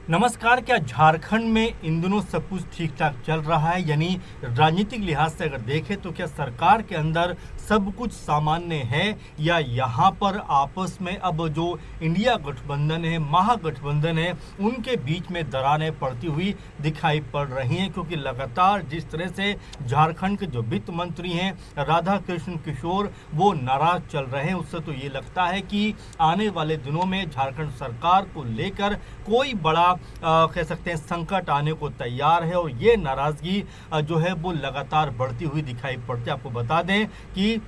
नमस्कार। क्या झारखंड में इन दिनों सब कुछ ठीक ठाक चल रहा है? यानी राजनीतिक लिहाज से अगर देखें तो क्या सरकार के अंदर सब कुछ सामान्य है, या यहाँ पर आपस में अब जो इंडिया गठबंधन है, महागठबंधन है, उनके बीच में दरारें पड़ती हुई दिखाई पड़ रही हैं? क्योंकि लगातार जिस तरह से झारखंड के जो वित्त मंत्री हैं राधा कृष्ण किशोर वो नाराज चल रहे हैं, उससे तो ये लगता है कि आने वाले दिनों में झारखंड सरकार को लेकर कोई बड़ा कह सकते हैं संकट आने को तैयार है। और ये नाराजगी जो है वो लगातार बढ़ती हुई दिखाई पड़ती है। आपको बता दें कि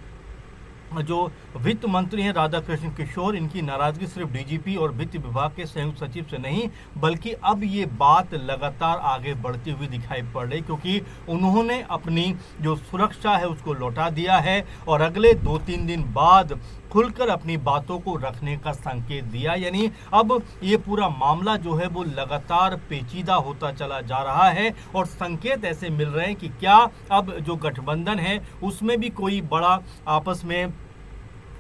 जो वित्त मंत्री हैं राधा कृष्ण किशोर, इनकी नाराजगी सिर्फ डीजीपी और वित्त विभाग के संयुक्त सचिव से नहीं, बल्कि अब ये बात लगातार आगे बढ़ती हुई दिखाई पड़ रही, क्योंकि उन्होंने अपनी जो सुरक्षा है उसको लौटा दिया है और अगले 2-3 दिन बाद खुलकर अपनी बातों को रखने का संकेत दिया। यानी अब ये पूरा मामला जो है वो लगातार पेचीदा होता चला जा रहा है और संकेत ऐसे मिल रहे हैं कि क्या अब जो गठबंधन है उसमें भी कोई बड़ा आपस में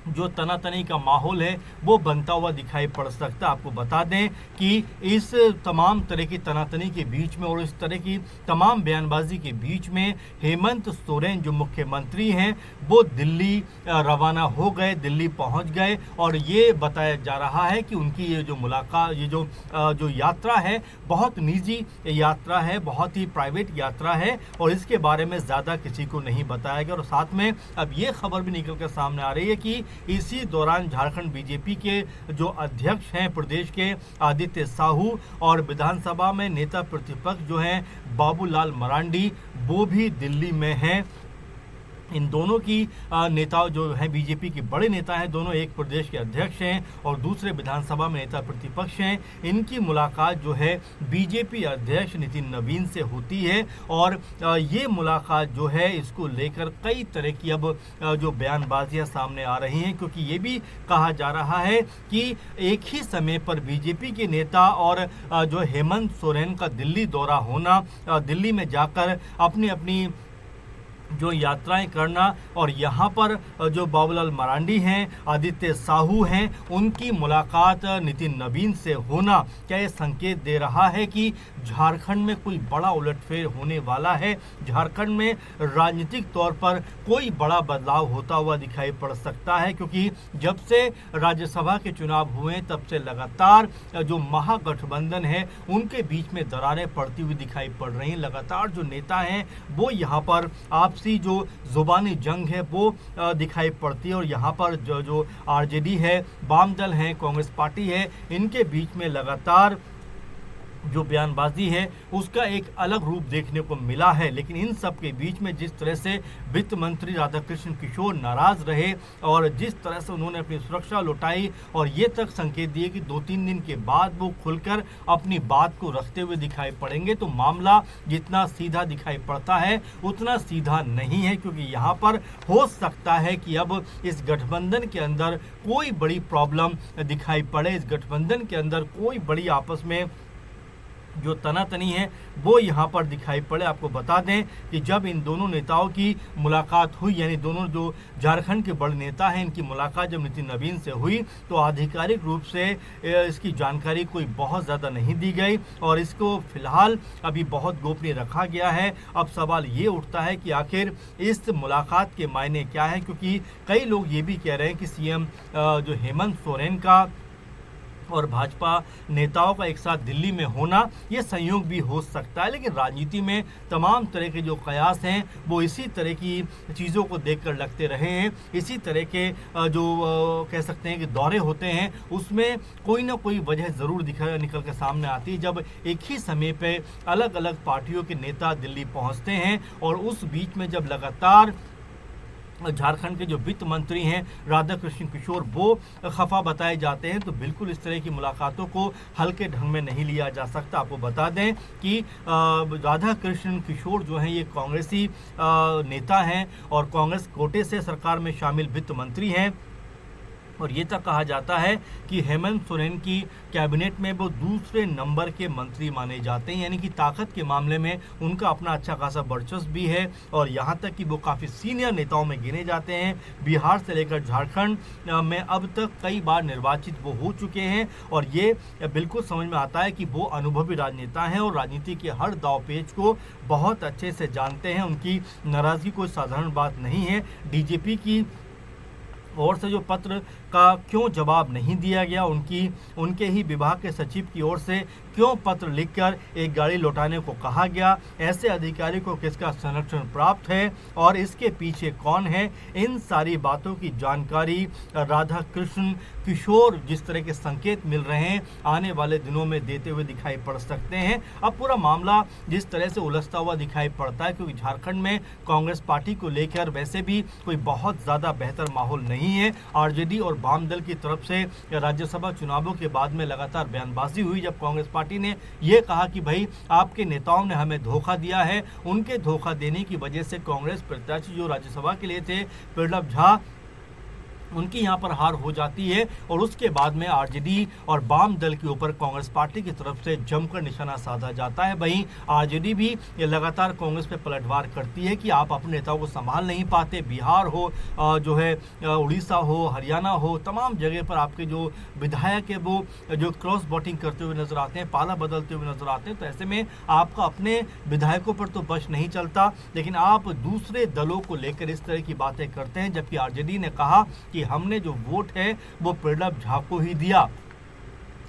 जो तनातनी का माहौल है वो बनता हुआ दिखाई पड़ सकता है। आपको बता दें कि इस तमाम तरह की तनातनी के बीच में और इस तरह की तमाम बयानबाजी के बीच में हेमंत सोरेन जो मुख्यमंत्री हैं वो दिल्ली रवाना हो गए, दिल्ली पहुंच गए। और ये बताया जा रहा है कि उनकी ये जो मुलाकात, ये जो यात्रा है बहुत निजी यात्रा है, बहुत ही प्राइवेट यात्रा है और इसके बारे में ज़्यादा किसी को नहीं बताया गया। और साथ में अब ये खबर भी निकल कर सामने आ रही है कि इसी दौरान झारखंड बीजेपी के जो अध्यक्ष हैं प्रदेश के आदित्य साहू और विधानसभा में नेता प्रतिपक्ष जो हैं बाबूलाल मरांडी वो भी दिल्ली में हैं। इन दोनों की नेता जो हैं बीजेपी के बड़े नेता हैं, दोनों एक प्रदेश के अध्यक्ष हैं और दूसरे विधानसभा में नेता प्रतिपक्ष हैं। इनकी मुलाकात जो है बीजेपी अध्यक्ष नितिन नवीन से होती है और ये मुलाकात जो है इसको लेकर कई तरह की अब जो बयानबाजियां सामने आ रही हैं, क्योंकि ये भी कहा जा रहा है कि एक ही समय पर बीजेपी के नेता और जो हेमंत सोरेन का दिल्ली दौरा होना, दिल्ली में जाकर अपनी अपनी जो यात्राएं करना और यहाँ पर जो बाबूलाल मरांडी हैं, आदित्य साहू हैं, उनकी मुलाकात नितिन नवीन से होना, क्या ये संकेत दे रहा है कि झारखंड में कोई बड़ा उलटफेर होने वाला है? झारखंड में राजनीतिक तौर पर कोई बड़ा बदलाव होता हुआ दिखाई पड़ सकता है, क्योंकि जब से राज्यसभा के चुनाव हुए तब से लगातार जो महागठबंधन है उनके बीच में दरारें पड़ती हुई दिखाई पड़ रही हैं। लगातार जो नेता हैं वो यहाँ पर आपसी जो जुबानी जंग है वो दिखाई पड़ती है और यहाँ पर जो आरजेडी है, वाम दल है, कांग्रेस पार्टी है, इनके बीच में लगातार जो बयानबाजी है उसका एक अलग रूप देखने को मिला है। लेकिन इन सब के बीच में जिस तरह से वित्त मंत्री राधाकृष्ण किशोर नाराज रहे और जिस तरह से उन्होंने अपनी सुरक्षा लौटाई और ये तक संकेत दिए कि 2-3 दिन के बाद वो खुलकर अपनी बात को रखते हुए दिखाई पड़ेंगे, तो मामला जितना सीधा दिखाई पड़ता है उतना सीधा नहीं है, क्योंकि यहाँ पर हो सकता है कि अब इस गठबंधन के अंदर कोई बड़ी प्रॉब्लम दिखाई पड़े, इस गठबंधन के अंदर कोई बड़ी आपस में जो तनातनी है वो यहाँ पर दिखाई पड़े। आपको बता दें कि जब इन दोनों नेताओं की मुलाकात हुई, यानी दोनों जो झारखंड के बड़े नेता हैं इनकी मुलाकात जब नितिन नवीन से हुई, तो आधिकारिक रूप से इसकी जानकारी कोई बहुत ज़्यादा नहीं दी गई और इसको फिलहाल अभी बहुत गोपनीय रखा गया है। अब सवाल ये उठता है कि आखिर इस मुलाकात के मायने क्या है, क्योंकि कई लोग ये भी कह रहे हैं कि सीएम जो हेमंत सोरेन का और भाजपा नेताओं का एक साथ दिल्ली में होना ये संयोग भी हो सकता है। लेकिन राजनीति में तमाम तरह के जो कयास हैं वो इसी तरह की चीज़ों को देखकर लगते रहे हैं। इसी तरह के जो कह सकते हैं कि दौरे होते हैं उसमें कोई ना कोई वजह ज़रूर निकल के सामने आती है, जब एक ही समय पे अलग अलग पार्टियों के नेता दिल्ली पहुंचते हैं और उस बीच में जब लगातार झारखंड के जो वित्त मंत्री हैं राधा कृष्ण किशोर वो खफा बताए जाते हैं, तो बिल्कुल इस तरह की मुलाकातों को हल्के ढंग में नहीं लिया जा सकता। आपको बता दें कि राधा कृष्ण किशोर जो हैं ये कांग्रेसी नेता हैं और कांग्रेस कोटे से सरकार में शामिल वित्त मंत्री हैं और ये तक कहा जाता है कि हेमंत सोरेन की कैबिनेट में वो दूसरे नंबर के मंत्री माने जाते हैं, यानी कि ताकत के मामले में उनका अपना अच्छा खासा वर्चस्व भी है और यहाँ तक कि वो काफ़ी सीनियर नेताओं में गिने जाते हैं। बिहार से लेकर झारखंड में अब तक कई बार निर्वाचित वो हो चुके हैं और ये बिल्कुल समझ में आता है कि वो अनुभवी राजनेता हैं और राजनीति के हर दाव पेच को बहुत अच्छे से जानते हैं। उनकी नाराज़गी कोई साधारण बात नहीं है। डीजीपी की ओर से जो पत्र का क्यों जवाब नहीं दिया गया, उनके ही विभाग के सचिव की ओर से क्यों पत्र लिखकर एक गाड़ी लौटाने को कहा गया, ऐसे अधिकारी को किसका संरक्षण प्राप्त है और इसके पीछे कौन है, इन सारी बातों की जानकारी राधा कृष्ण किशोर जिस तरह के संकेत मिल रहे हैं आने वाले दिनों में देते हुए दिखाई पड़ सकते हैं। अब पूरा मामला जिस तरह से उलझता हुआ दिखाई पड़ता है, क्योंकि झारखंड में कांग्रेस पार्टी को लेकर वैसे भी कोई बहुत ज़्यादा बेहतर माहौल नहीं है। आरजेडी और वाम दल की तरफ से राज्यसभा चुनावों के बाद में लगातार बयानबाजी हुई, जब कांग्रेस पार्टी ने यह कहा कि भाई आपके नेताओं ने हमें धोखा दिया है। उनके धोखा देने की वजह से कांग्रेस प्रत्याशी जो राज्यसभा के लिए थे बिप्लब झा, उनकी यहाँ पर हार हो जाती है और उसके बाद में आरजेडी और वाम दल के ऊपर कांग्रेस पार्टी की तरफ से जमकर निशाना साधा जाता है। वहीं आरजेडी भी लगातार कांग्रेस पे पलटवार करती है कि आप अपने नेताओं को संभाल नहीं पाते। बिहार हो, जो है उड़ीसा हो, हरियाणा हो, तमाम जगह पर आपके जो विधायक है वो जो क्रॉस वोटिंग करते हुए नजर आते हैं, पाला बदलते हुए नजर आते हैं। तो ऐसे में आपका अपने विधायकों पर तो बस नहीं चलता, लेकिन आप दूसरे दलों को लेकर इस तरह की बातें करते हैं। जबकि आरजेडी ने कहा कि हमने जो वोट है वो बिप्लब झा को ही दिया।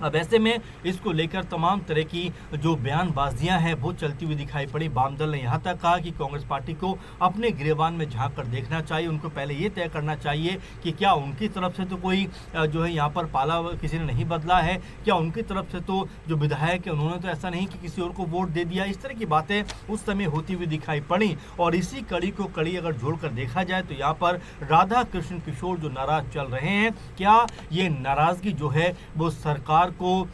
अब ऐसे में इसको लेकर तमाम तरह की जो बयानबाजियां हैं वो चलती हुई दिखाई पड़ी। वाम दल ने यहाँ तक कहा कि कांग्रेस पार्टी को अपने गिरेबान में झांक कर देखना चाहिए। उनको पहले ये तय करना चाहिए कि क्या उनकी तरफ से तो कोई जो है यहाँ पर पाला किसी ने नहीं बदला है, क्या उनकी तरफ से तो जो विधायक है उन्होंने तो ऐसा नहीं कि किसी और को वोट दे दिया। इस तरह की बातें उस समय होती हुई दिखाई पड़ी और इसी कड़ी को कड़ी अगर जोड़कर देखा जाए तो यहाँ पर राधा कृष्ण किशोर जो नाराज चल रहे हैं, क्या ये नाराजगी जो है वो सरकार को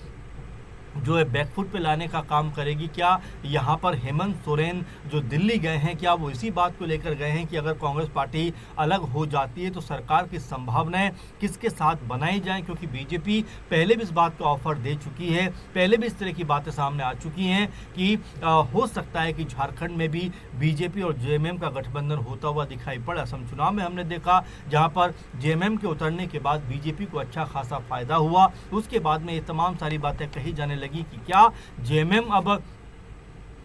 जो है बैकफुट पे लाने का काम करेगी? क्या यहाँ पर हेमंत सोरेन जो दिल्ली गए हैं, क्या वो इसी बात को लेकर गए हैं कि अगर कांग्रेस पार्टी अलग हो जाती है तो सरकार की संभावनाएं किसके साथ बनाई जाएं? क्योंकि बीजेपी पहले भी इस बात का ऑफर दे चुकी है, पहले भी इस तरह की बातें सामने आ चुकी हैं कि हो सकता है कि झारखंड में भी बीजेपी और जेएमएम का गठबंधन होता हुआ दिखाई पड़ा। असम चुनाव में हमने देखा जहाँ पर जेएमएम के उतरने के बाद बीजेपी को अच्छा खासा फायदा हुआ। उसके बाद में ये तमाम सारी बातें कही जाने लगी कि क्या जेएमएम अब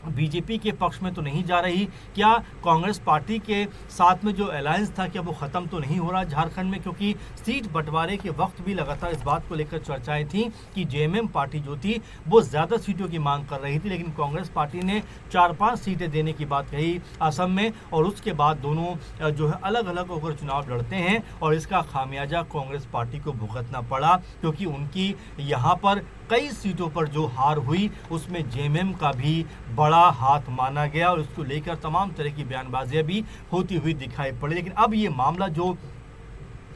बीजेपी के पक्ष में तो नहीं जा रही, क्या कांग्रेस पार्टी के साथ में जो अलायंस था क्या वो ख़त्म तो नहीं हो रहा झारखंड में? क्योंकि सीट बंटवारे के वक्त भी लगातार इस बात को लेकर चर्चाएं थी कि जेएमएम पार्टी जो थी वो ज़्यादा सीटों की मांग कर रही थी, लेकिन कांग्रेस पार्टी ने 4-5 सीटें देने की बात कही असम में और उसके बाद दोनों जो है अलग अलग होकर चुनाव लड़ते हैं और इसका खामियाजा कांग्रेस पार्टी को भुगतना पड़ा, क्योंकि उनकी यहाँ पर कई सीटों पर जो हार हुई उसमें जेएमएम का भी बड़ा हाथ माना गया और उसको लेकर तमाम तरह की बयानबाजियां भी होती हुई दिखाई पड़ी। लेकिन अब ये मामला जो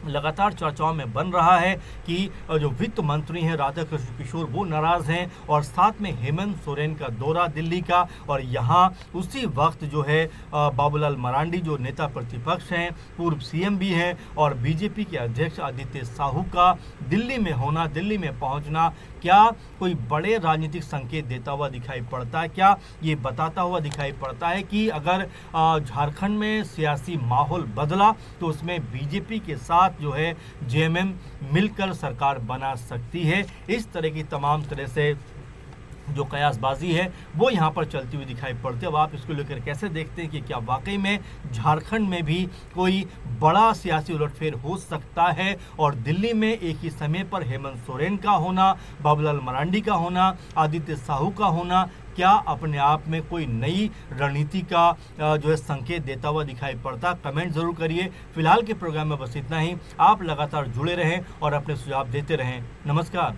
लगातार चर्चाओं में बन रहा है कि जो वित्त मंत्री हैं राधा कृष्ण किशोर वो नाराज हैं और साथ में हेमंत सोरेन का दौरा दिल्ली का और यहाँ उसी वक्त जो है बाबूलाल मरांडी जो नेता प्रतिपक्ष हैं, पूर्व सीएम भी हैं और बीजेपी के अध्यक्ष आदित्य साहू का दिल्ली में होना, दिल्ली में पहुँचना क्या कोई बड़े राजनीतिक संकेत देता हुआ दिखाई पड़ता है? क्या ये बताता हुआ दिखाई पड़ता है कि अगर झारखंड में सियासी माहौल बदला तो उसमें बीजेपी के साथ जो है जेएमएम मिलकर सरकार बना सकती है? इस तरह की तमाम तरह से जो कयासबाजी है वो यहाँ पर चलती हुई दिखाई पड़ती है। अब आप इसको लेकर कैसे देखते हैं कि क्या वाकई में झारखंड में भी कोई बड़ा सियासी उलटफेर हो सकता है और दिल्ली में एक ही समय पर हेमंत सोरेन का होना, बाबूलाल मरांडी का होना, आदित्य साहू का होना क्या अपने आप में कोई नई रणनीति का जो है संकेत देता हुआ दिखाई पड़ता? कमेंट जरूर करिए। फिलहाल के प्रोग्राम में बस इतना ही। आप लगातार जुड़े रहें और अपने सुझाव देते रहें। नमस्कार।